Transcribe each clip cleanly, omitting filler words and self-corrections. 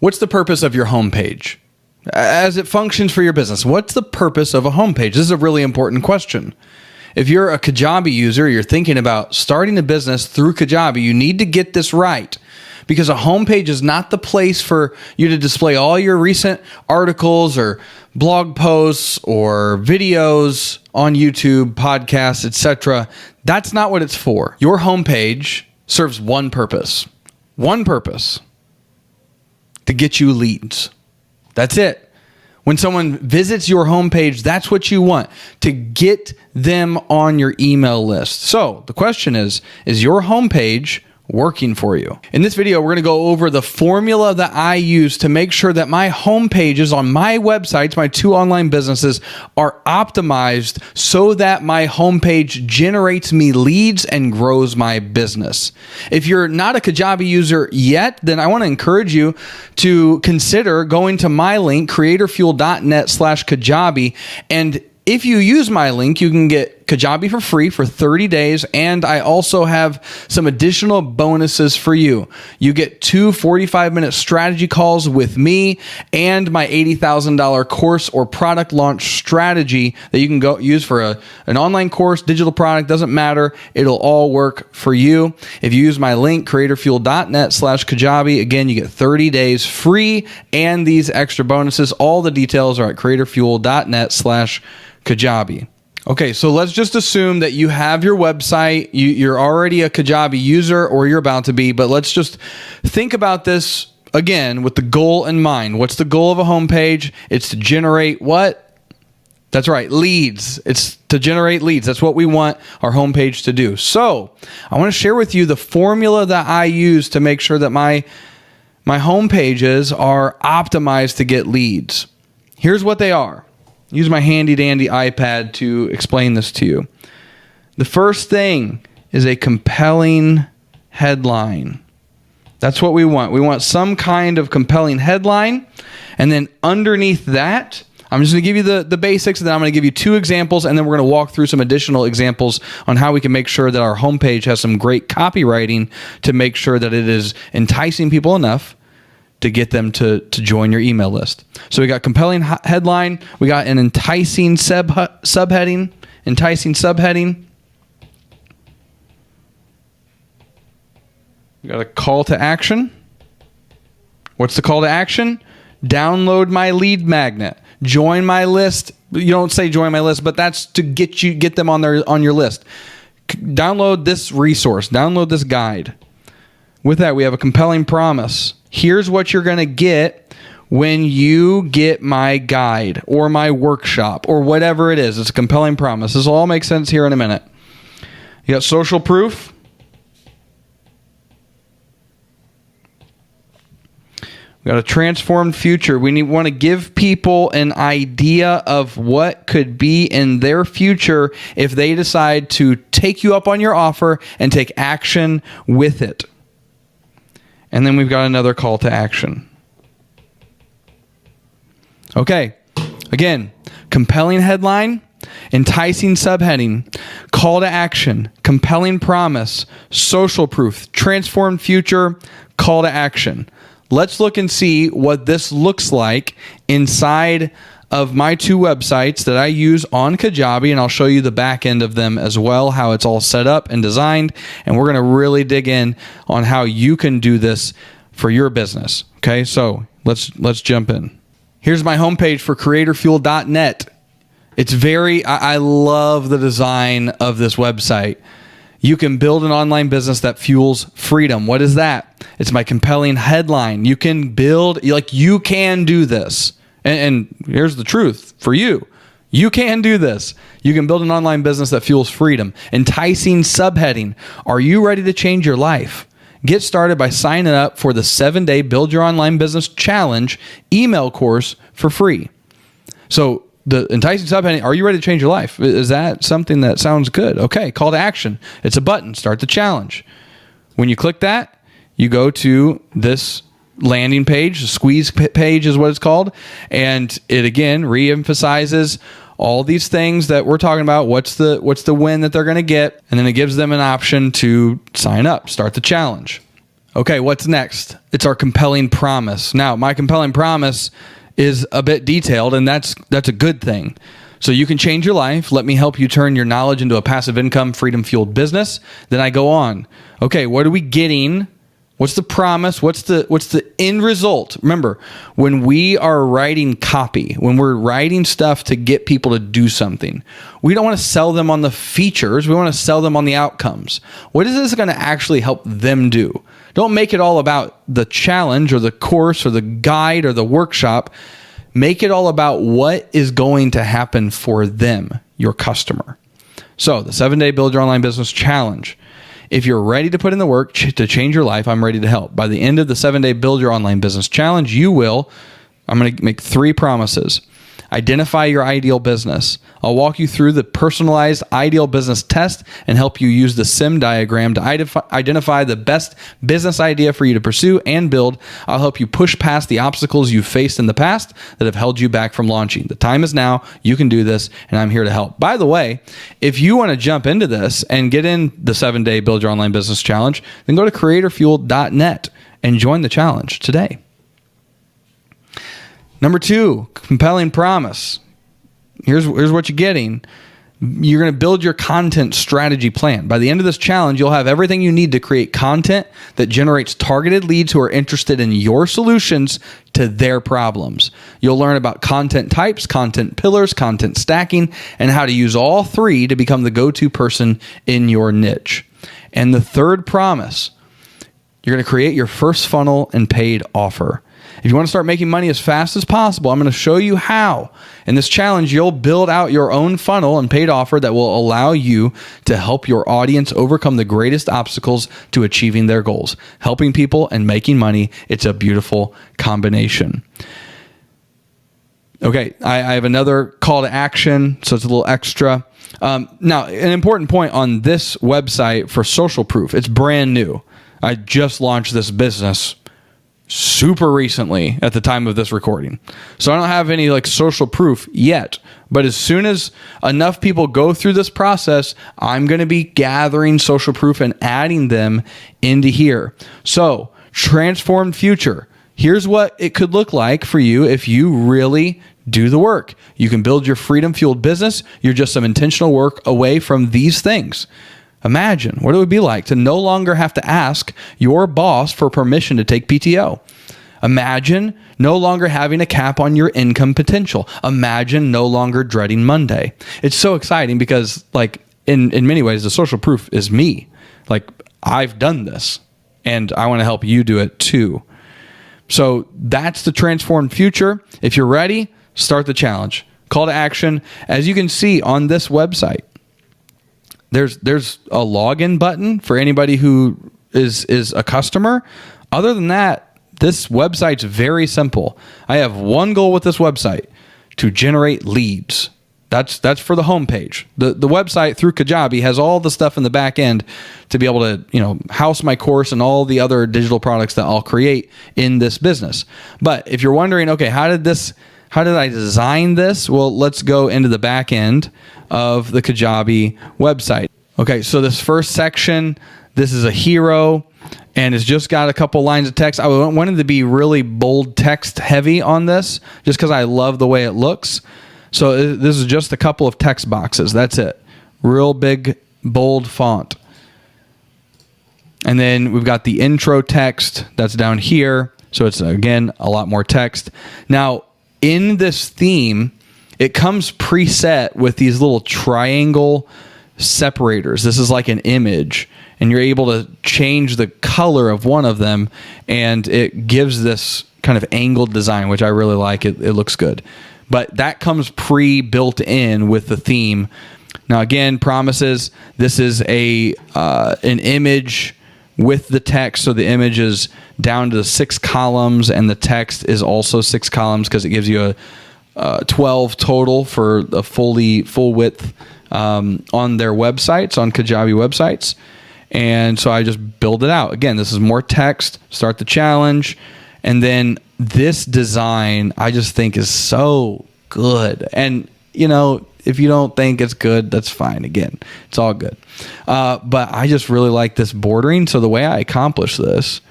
What's the purpose of your homepage? As it functions for your business, what's the purpose of a homepage? This is a really important question. If you're a Kajabi user, you're thinking about starting a business through Kajabi, you need to get this right, because a homepage is not the place for you to display all your recent articles or blog posts or videos on YouTube, podcasts, etc. That's not what it's for. Your homepage serves one purpose, to get you leads. That's it. When someone visits your homepage, that's what you want, to get them on your email list. So the question is your homepage working for you? In this video, we're going to go over the formula that I use to make sure that my homepages on my websites, my 2 online businesses, are optimized so that my homepage generates me leads and grows my business. If you're not a Kajabi user yet, then I want to encourage you to consider going to my link, creatorfuel.net/Kajabi, and if you use my link, you can get Kajabi for free for 30 days, and I also have some additional bonuses for you. You get 2 45-minute strategy calls with me and my $80,000 course or product launch strategy that you can go use for an online course, digital product, doesn't matter. It'll all work for you. If you use my link, creatorfuel.net/Kajabi, again, you get 30 days free and these extra bonuses. All the details are at creatorfuel.net/Kajabi. Okay, so let's just assume that you have your website, you're already a Kajabi user, or you're about to be, but let's just think about this again with the goal in mind. What's the goal of a homepage? It's to generate what? That's right, leads. It's to generate leads. That's what we want our homepage to do. So I want to share with you the formula that I use to make sure that my homepages are optimized to get leads. Here's what they are. Use my handy dandy iPad to explain this to you. The first thing is a compelling headline. That's what we want. We want some kind of compelling headline. And then underneath that, I'm just going to give you the basics, and then I'm going to give you 2 examples, and then we're going to walk through some additional examples on how we can make sure that our homepage has some great copywriting to make sure that it is enticing people enough to get them to join your email list. So we got compelling headline, we got an enticing subheading, we got a call to action. What's the call to action? Download my lead magnet, join my list. You don't say join my list, but that's to get them on your list. Download this resource, download this guide. With that, we have a compelling promise. Here's what you're going to get when you get my guide or my workshop or whatever it is. It's a compelling promise. This will all make sense here in a minute. You got social proof. We got a transformed future. We want to give people an idea of what could be in their future if they decide to take you up on your offer and take action with it. And then we've got another call to action. Okay, again, compelling headline, enticing subheading, call to action, compelling promise, social proof, transformed future, call to action. Let's look and see what this looks like inside of my 2 websites that I use on Kajabi, and I'll show you the back end of them as well, how it's all set up and designed, and we're going to really dig in on how you can do this for your business. Okay, so let's jump in. Here's my homepage for creatorfuel.net. I love the design of this website. You can build an online business that fuels freedom. What is that? It's my compelling headline. You can build, you can do this. And here's the truth for you. You can do this. You can build an online business that fuels freedom. Enticing subheading. Are you ready to change your life? Get started by signing up for the 7-day Build Your Online Business Challenge email course for free. So the enticing subheading, are you ready to change your life? Is that something that sounds good? Okay, call to action. It's a button. Start the challenge. When you click that, you go to this landing page, the squeeze page is what it's called, and it again reemphasizes all these things that we're talking about. What's the win that they're going to get, and then it gives them an option to sign up, start the challenge. Okay, what's next? It's our compelling promise. Now, my compelling promise is a bit detailed, and that's a good thing. So you can change your life. Let me help you turn your knowledge into a passive income, freedom-fueled business. Then I go on. Okay, what are we getting? What's the promise? What's the end result? Remember, when we are writing copy, when we're writing stuff to get people to do something, we don't want to sell them on the features. We want to sell them on the outcomes. What is this going to actually help them do? Don't make it all about the challenge or the course or the guide or the workshop. Make it all about what is going to happen for them, your customer. So the 7-day Build Your Online Business Challenge. If you're ready to put in the work to change your life, I'm ready to help. By the end of the 7-day Build Your Online Business Challenge, I'm going to make 3 promises. Identify your ideal business. I'll walk you through the personalized ideal business test and help you use the SIM diagram to identify the best business idea for you to pursue and build. I'll help you push past the obstacles you've faced in the past that have held you back from launching. The time is now. You can do this, and I'm here to help. By the way, if you want to jump into this and get in the 7-day Build Your Online Business Challenge, then go to creatorfuel.net and join the challenge today. Number 2, compelling promise. Here's what you're getting. You're going to build your content strategy plan. By the end of this challenge, you'll have everything you need to create content that generates targeted leads who are interested in your solutions to their problems. You'll learn about content types, content pillars, content stacking, and how to use all 3 to become the go-to person in your niche. And the 3rd promise, you're going to create your first funnel and paid offer. If you want to start making money as fast as possible, I'm going to show you how. In this challenge, you'll build out your own funnel and paid offer that will allow you to help your audience overcome the greatest obstacles to achieving their goals. Helping people and making money, it's a beautiful combination. Okay, I have another call to action, so it's a little extra. Now, an important point on this website for social proof, it's brand new. I just launched this business super recently at the time of this recording. So I don't have any social proof yet, but as soon as enough people go through this process, I'm going to be gathering social proof and adding them into here. So transformed future. Here's what it could look like for you if you really do the work. You can build your freedom-fueled business. You're just some intentional work away from these things. Imagine what it would be like to no longer have to ask your boss for permission to take PTO. Imagine no longer having a cap on your income potential. Imagine no longer dreading Monday. It's so exciting because in many ways, the social proof is me. I've done this and I want to help you do it too. So that's the transformed future. If you're ready, start the challenge. Call to action. As you can see on this website, there's a login button for anybody who is a customer. Other than that, this website's very simple. I have one goal with this website: to generate leads. That's for the homepage. The website through Kajabi has all the stuff in the back end to be able to house my course and all the other digital products that I'll create in this business. But if you're wondering, okay, how did I design this? Well, let's go into the back end of the Kajabi website. Okay, so this first section, this is a hero, and it's just got a couple lines of text. I wanted to be really bold text heavy on this, just because I love the way it looks. So this is just a couple of text boxes. That's it. Real big, bold font. And then we've got the intro text that's down here. So it's, again, a lot more text. Now, in this theme, it comes preset with these little triangle separators. This is like an image, and you're able to change the color of one of them, and it gives this kind of angled design, which I really like. It looks good. But that comes pre-built in with the theme. Now, again, promises. This is an image with the text. So the image is down to 6 columns, and the text is also 6 columns because it gives you a 12 total for a full width on their websites, on Kajabi websites. And so I just build it out. Again, this is more text. Start the challenge. And then this design, I just think is so good. And, if you don't think it's good, that's fine. Again, it's all good. But I just really like this bordering. So the way I accomplish this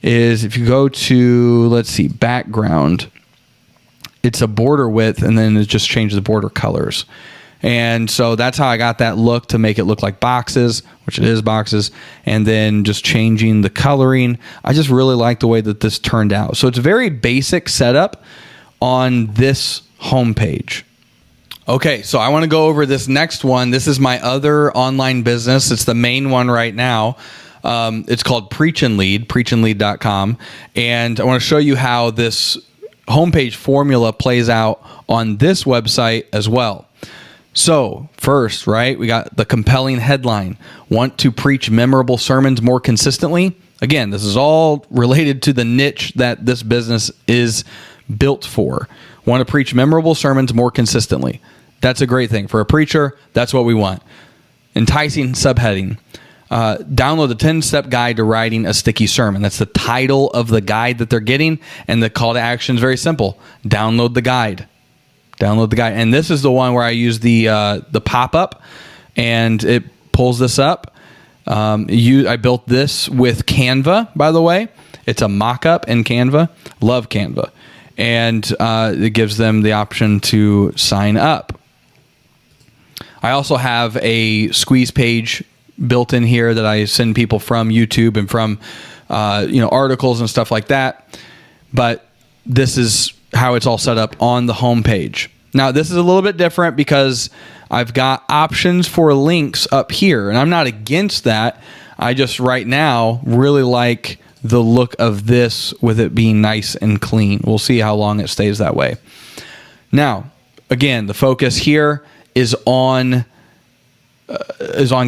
is if you go to, let's see, background, it's a border width, and then it just changes the border colors. And so that's how I got that look, to make it look like boxes, which it is boxes, and then just changing the coloring. I just really like the way that this turned out. So it's a very basic setup on this homepage. Okay, so I want to go over this next one. This is my other online business. It's the main one right now. It's called Preach and Lead, preachandlead.com. And I want to show you how this homepage formula plays out on this website as well. So first, right, we got the compelling headline. Want to preach memorable sermons more consistently? Again, this is all related to the niche that this business is built for. Want to preach memorable sermons more consistently. That's a great thing. For a preacher, that's what we want. Enticing subheading. Download the 10-step guide to writing a sticky sermon. That's the title of the guide that they're getting, and the call to action is very simple. Download the guide. Download the guide. And this is the one where I use the pop-up, and it pulls this up. I built this with Canva, by the way. It's a mock-up in Canva. Love Canva. And it gives them the option to sign up. I also have a squeeze page built in here that I send people from YouTube and from articles and stuff like that. But this is how it's all set up on the home page. Now, this is a little bit different because I've got options for links up here, and I'm not against that. I just right now really like the look of this with it being nice and clean. We'll see how long it stays that way. Now, again, the focus here is on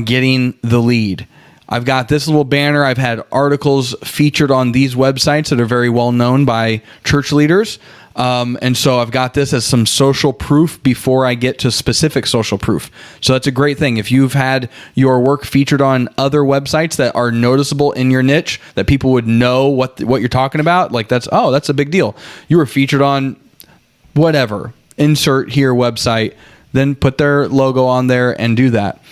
getting the lead. I've got this little banner. I've had articles featured on these websites that are very well known by church leaders. And so I've got this as some social proof before I get to specific social proof. So that's a great thing. If you've had your work featured on other websites that are noticeable in your niche, that people would know what you're talking about, like that's a big deal. You were featured on whatever, insert here website, then put their logo on there and do that.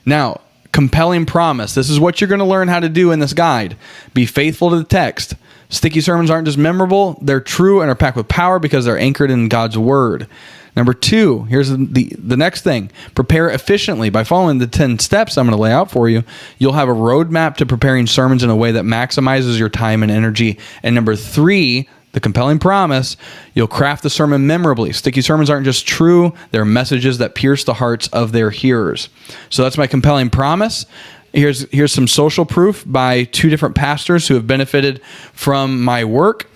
Now, compelling promise. This is what you're going to learn how to do in this guide. Be faithful to the text. Sticky sermons aren't just memorable. They're true and are packed with power because they're anchored in God's word. Number 2, here's the next thing. Prepare efficiently. By following the 10 steps I'm going to lay out for you, you'll have a roadmap to preparing sermons in a way that maximizes your time and energy. And number 3, the compelling promise, you'll craft the sermon memorably. Sticky sermons aren't just true. They're messages that pierce the hearts of their hearers. So that's my compelling promise. Here's some social proof by 2 different pastors who have benefited from my work.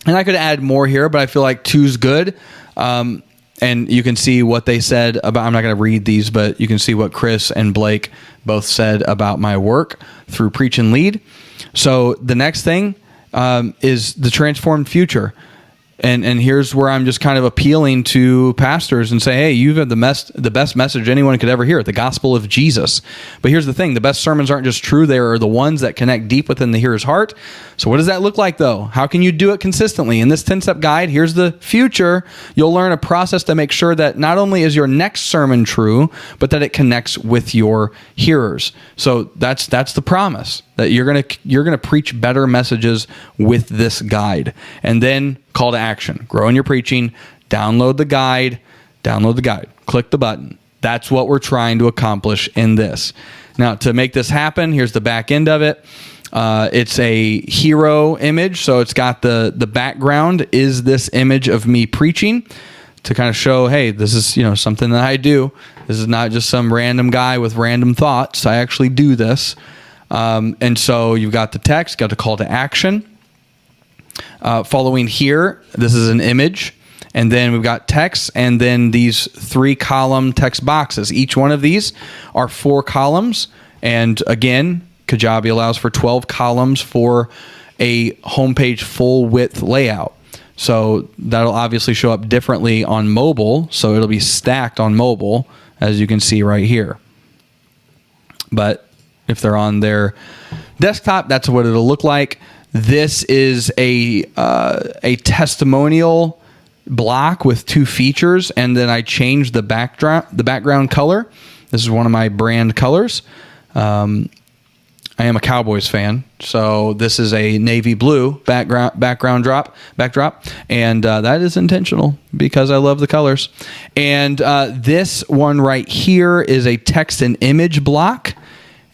And I could add more here, but I feel like 2's good. And you can see what they said about, I'm not going to read these, but you can see what Chris and Blake both said about my work through Preach and Lead. So the next thing is the transformed future. And here's where I'm just kind of appealing to pastors and say, hey, you've had the best message anyone could ever hear, the gospel of Jesus. But here's the thing, the best sermons aren't just true, they are the ones that connect deep within the hearer's heart. So what does that look like, though? How can you do it consistently? In this 10-step guide, here's the future. You'll learn a process to make sure that not only is your next sermon true, but that it connects with your hearers. So that's the promise, that you're gonna preach better messages with this guide. And then call to action. Grow in your preaching. Download the guide. Click the button. That's what we're trying to accomplish in this. Now, to make this happen, here's the back end of it. It's a hero image, so it's got the background is this image of me preaching to kind of show, hey, this is something that I do. This is not just some random guy with random thoughts. I actually do this. And so you've got the text, got the call to action. Following here, this is an image, and then we've got text, and then these 3-column text boxes. Each one of these are 4 columns, and again, Kajabi allows for 12 columns for a homepage full width layout. So that'll obviously show up differently on mobile, so it'll be stacked on mobile, as you can see right here. But if they're on their desktop, that's what it'll look like. This is a testimonial block with 2 features, and then I changed the background color. This is one of my brand colors. I am a Cowboys fan, so this is a navy blue backdrop, and that is intentional because I love the colors. And this one right here is a text and image block,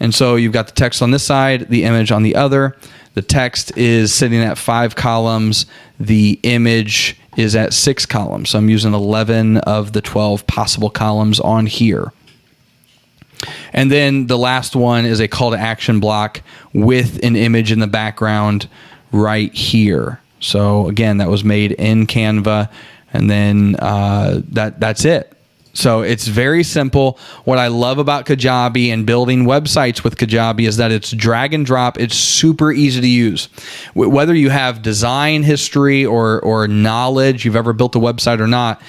and so you've got the text on this side, the image on the other. The text is sitting at 5 columns. The image is at 6 columns. So I'm using 11 of the 12 possible columns on here. And then the last one is a call to action block with an image in the background right here. So again, that was made in Canva, and then that's it. So it's very simple. What I love about Kajabi and building websites with Kajabi is that it's drag and drop. It's super easy to use. Whether you have design history or knowledge, you've ever built a website or not,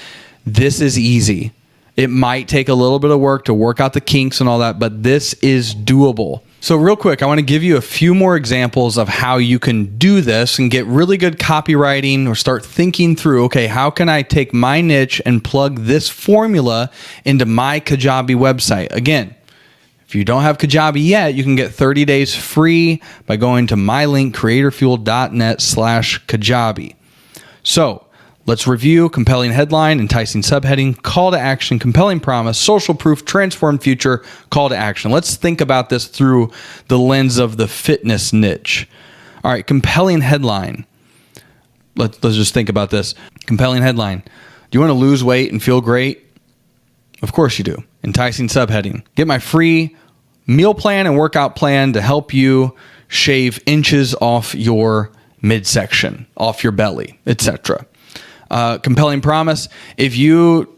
this is easy. It might take a little bit of work to work out the kinks and all that, but this is doable. So real quick, I want to give you a few more examples of how you can do this and get really good copywriting, or start thinking through, okay, how can I take my niche and plug this formula into my Kajabi website? Again, if you don't have Kajabi yet, you can get 30 days free by going to my link, creatorfuel.net/Kajabi. So let's review: compelling headline, enticing subheading, call to action, compelling promise, social proof, transform future, call to action. Let's think about this through the lens of the fitness niche. All right, compelling headline. Let's just think about this. Compelling headline. Do you want to lose weight and feel great? Of course you do. Enticing subheading. Get my free meal plan and workout plan to help you shave inches off your midsection, off your belly, etc. Compelling promise: if you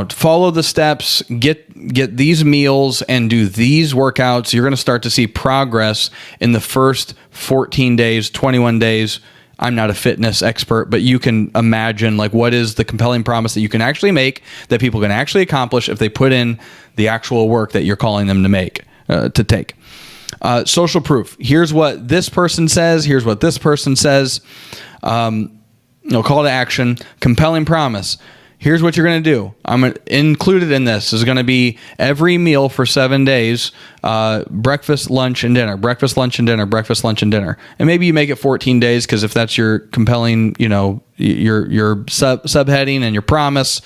follow the steps, get these meals and do these workouts, you're going to start to see progress in the first 14 days, 21 days. I'm not a fitness expert, but you can imagine what is the compelling promise that you can actually make, that people can actually accomplish if they put in the actual work that you're calling them to take. Social proof: here's what this person says, here's what this person says. Call to action. Compelling promise: here's what you're going to do. Included in this is going to be every meal for 7 days, breakfast, lunch, and dinner, breakfast, lunch, and dinner, breakfast, lunch, and dinner. And maybe you make it 14 days because if that's your compelling, your subheading and your promise,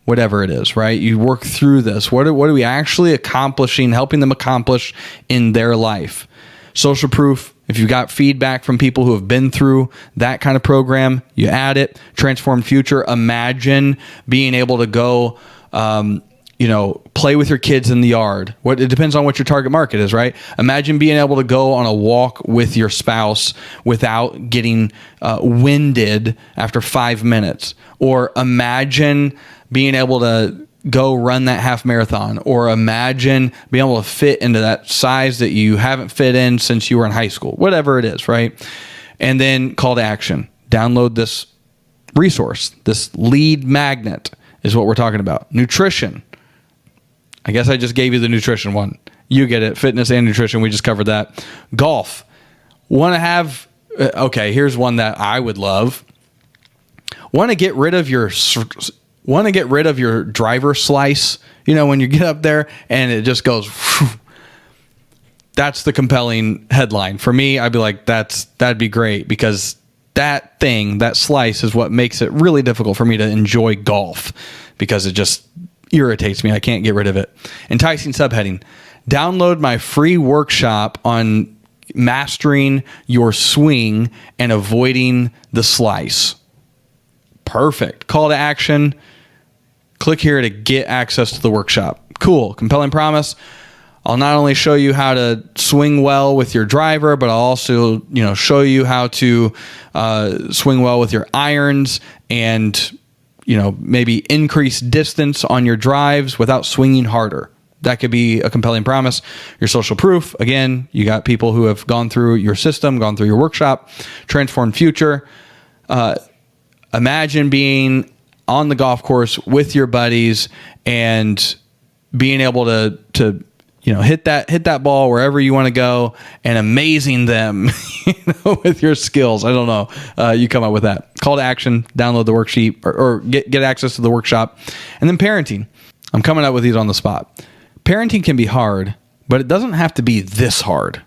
whatever it is, right? You work through this. What are we actually accomplishing, helping them accomplish in their life? Social proof: if you've got feedback from people who have been through that kind of program, you add it. Transform future: imagine being able to go, play with your kids in the yard. It depends on what your target market is, right? Imagine being able to go on a walk with your spouse without getting winded after 5 minutes. Or imagine being able to go run that half marathon, or imagine being able to fit into that size that you haven't fit in since you were in high school, whatever it is, right? And then call to action: download this resource. This lead magnet is what we're talking about. Nutrition. I guess I just gave you the nutrition one. You get it. Fitness and nutrition. We just covered that. Golf. Want to have, here's one that I would love. Want to get rid of your driver slice, when you get up there and it just goes, whew. That's the compelling headline. For me, I'd be like, that'd be great, because that slice is what makes it really difficult for me to enjoy golf, because it just irritates me. I can't get rid of it. Enticing subheading: download my free workshop on mastering your swing and avoiding the slice. Perfect. Call to action: click here to get access to the workshop. Cool. Compelling promise: I'll not only show you how to swing well with your driver, but I'll also, show you how to swing well with your irons, and, maybe increase distance on your drives without swinging harder. That could be a compelling promise. Your social proof: again, you got people who have gone through your system, gone through your workshop. Transform future: imagine being on the golf course with your buddies and being able to hit that ball wherever you want to go, and amazing them with your skills. I don't know. You come up with that. Call to action: download the worksheet or get access to the workshop. And then parenting. I'm coming up with these on the spot. Parenting can be hard, but it doesn't have to be this hard.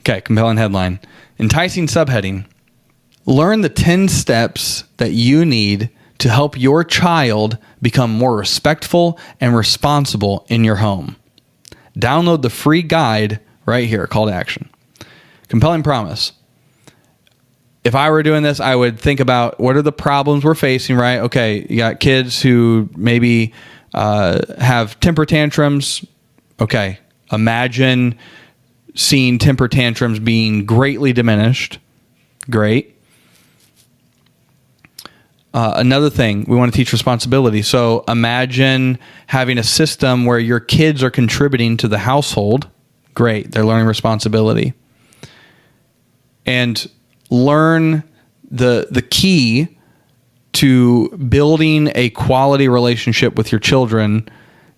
Okay, compelling headline. Enticing subheading. Learn the 10 steps that you need to help your child become more respectful and responsible in your home. Download the free guide right here, call to action. Compelling promise. If I were doing this, I would think about what are the problems we're facing, right? Okay, you got kids who maybe have temper tantrums. Okay, imagine seeing temper tantrums being greatly diminished. Great. Another thing, we want to teach responsibility. So imagine having a system where your kids are contributing to the household. Great. They're learning responsibility. And learn the key to building a quality relationship with your children,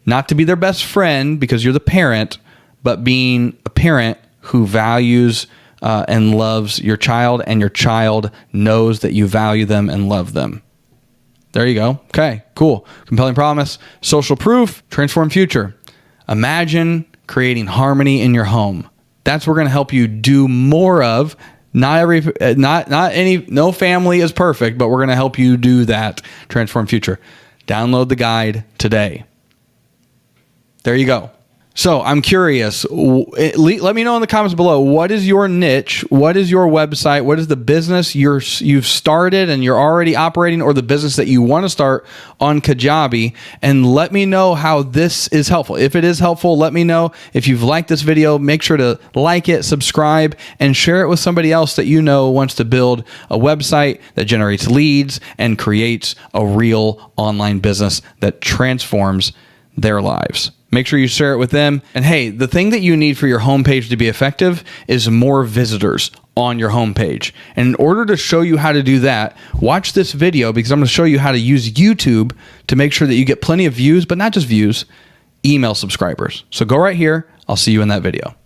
not to be their best friend because you're the parent, but being a parent who values and loves your child, and your child knows that you value them and love them. There you go. Okay, cool. Compelling promise, social proof, transform future. Imagine creating harmony in your home. That's what we're going to help you do more of. No family is perfect, but we're going to help you do that. Transform future. Download the guide today. There you go. So I'm curious, let me know in the comments below, what is your niche? What is your website? What is the business you've started and you're already operating, or the business that you want to start on Kajabi? And let me know how this is helpful. If it is helpful, let me know. If you've liked this video, make sure to like it, subscribe, and share it with somebody else that you know wants to build a website that generates leads and creates a real online business that transforms their lives. Make sure you share it with them. And hey, the thing that you need for your homepage to be effective is more visitors on your homepage. And in order to show you how to do that, watch this video, because I'm going to show you how to use YouTube to make sure that you get plenty of views, but not just views, email subscribers. So go right here. I'll see you in that video.